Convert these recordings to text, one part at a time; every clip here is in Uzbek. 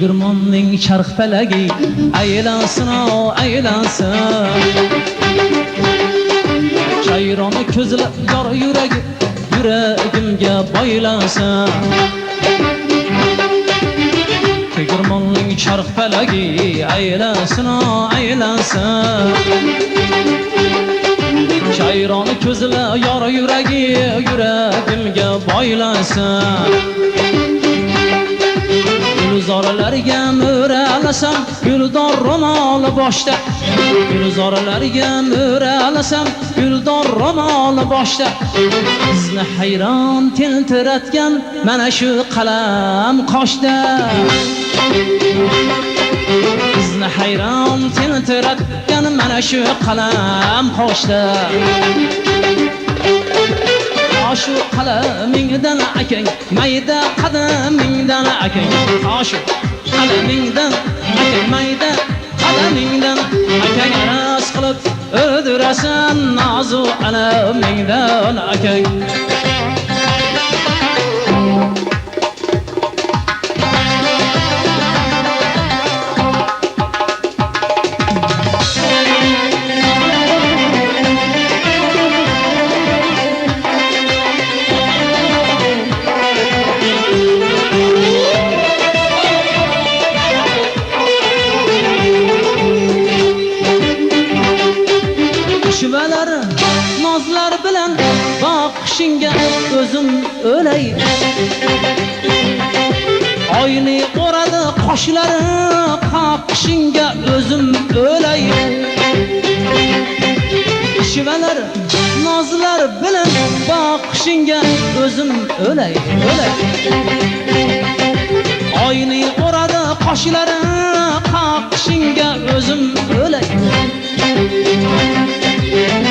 Tegirmonning charx palagi aylansin o aylansin, chayroni ko'zlab yor yuragi yuragimga boylansin. Tegirmonning charx palagi aylansin o aylansin, chayroni ko'zlab yor yuragi yuragimga boylansin. Gulzorlarga mo'ralasam guldor ro'moli boshda, gulzorlarga mo'ralasam guldor ro'moli boshda, bizni hayron tentiratgan mana shu qalam qoshda, bizni hayron tentiratgan mana shu qalam qoshda. Shu qalamingdan akang mayda qadamingdan akang, shu qalamingdan akang mayda qadamingdan akang, aras qilib o'ldirasan nozu alamingdan akang. Nozlar bilan boqishingga o'zim o'lay, oyni o'radi qoshlari qoqishingga o'zim o'lay. Shivalar nozlar bilan boqishingga o'zim o'lay, o'lay. Oyni o'radi qoshlari qoqishingga o'zim o'lay.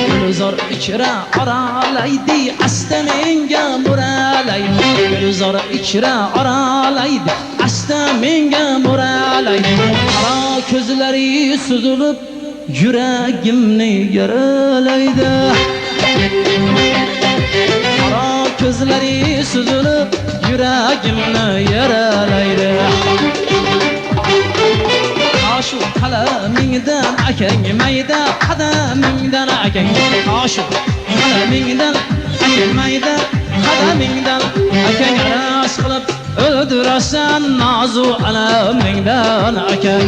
Gulzor ichra oralaydi asta menga mo'ralaydi, gulzor ichra oralaydi asta menga mo'ralaydi. Qaro ko'zlari suzilib yuragimni yaralaydi, qaro ko'zlari suzilib yuragimni yaralaydi. Shu qalamingdan akang mayda qadamingdan akang, shu qalamingdan akang mayda qadamingdan akang, aras qilib o'ldirasan nozu alamingdan akang.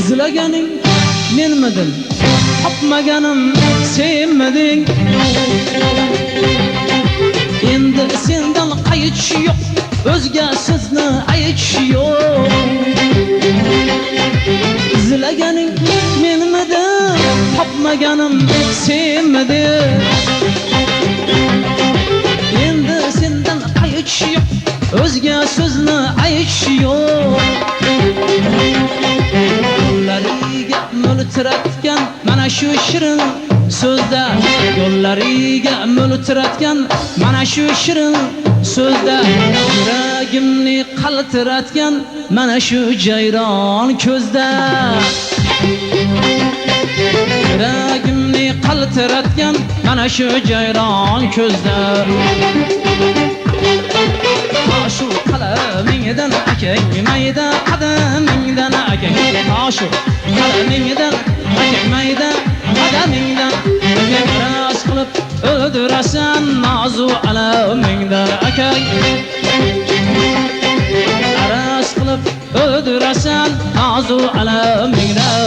Izlaganing menmidim, topmaganim senmiding. Endi sendan qaytish yo'q, o'zga sizni aytish yo'q. Izlaganing menmidim, topmaganim senmiding. Endi sendan qaytish yo'q, o'zga sizni aytish yo'q. Yo'llariga mo'ltiratgan mana shu shirin so'zda, yo'llariga mo'ltiratgan mana shu shirin so'zda, yuragimni qaltiratgan mana shu jayron ko'zda, yuragimni qaltiratgan mana shu jayron ko'zda. Shu qalamingdan akang mayda qadamingdan akang, shu qalamingdan akang mayda qadamingdan akang, aras qilib o'ldirasan nozu alamingdan akang, aras qilib o'ldirasan nozu alamingdan